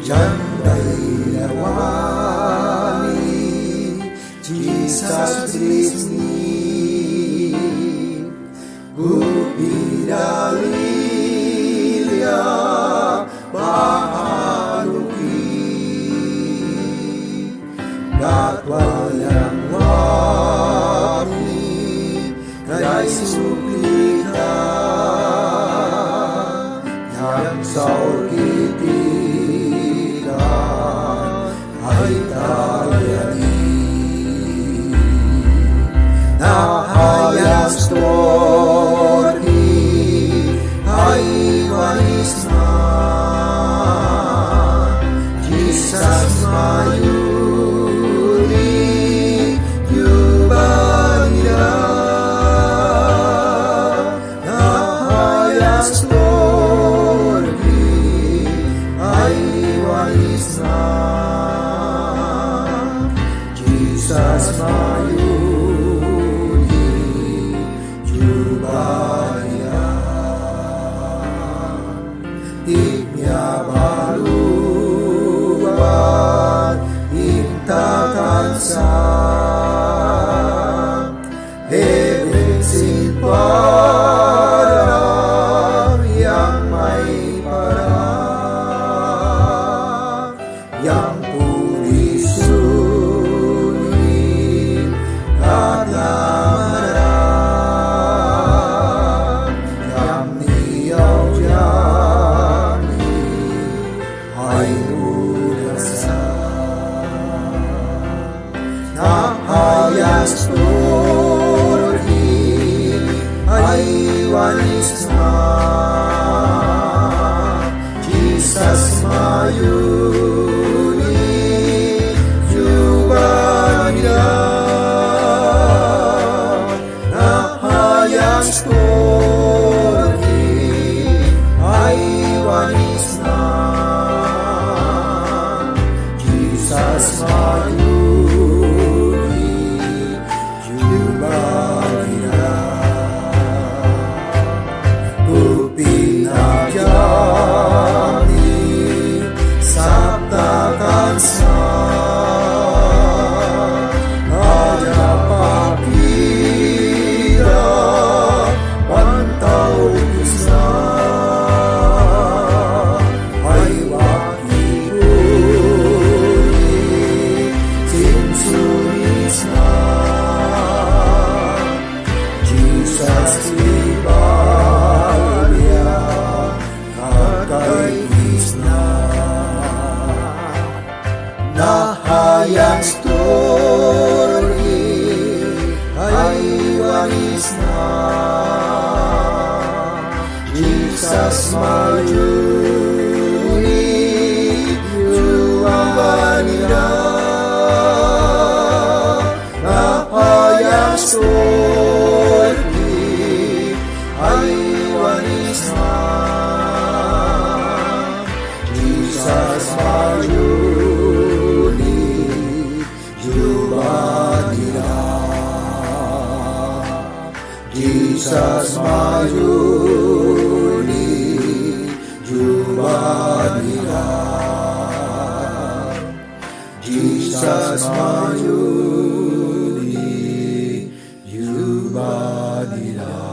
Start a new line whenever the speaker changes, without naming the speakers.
Jandairawani, Jesus Disney, Gupidalilia, Bahaluki, Gatwayang wani, kay suplika, yang saukitikan, ay tayani, nahayas torni, ay walis na, Jesus mayuri, yubanira, nahayas torni, ay walis na, Jesus mayuri, yubanira, iknya baluan, intakan sa, hebring sinparang, yang may parang, yang pulisuri, at lamarang, yang niyaw jani, ay udasa, nahayas torni, ay walis na, Jesus mayuri, yubanira, nahayas torni, ay walis na, Jesus mayuri, yubanira, upinajani, sabtakan sa, aja pakira, pantaw isna, ay wakipuri, sinsunis na, Jesus ibalya, kakaiis na, nahayang story, ay walis na, Jesus mayuri, yubanira, nahayang story, ay walis na, Jesus mayuri, yubanira, Jesus mayuri, yubanira, Jesus mayuri, yubanira.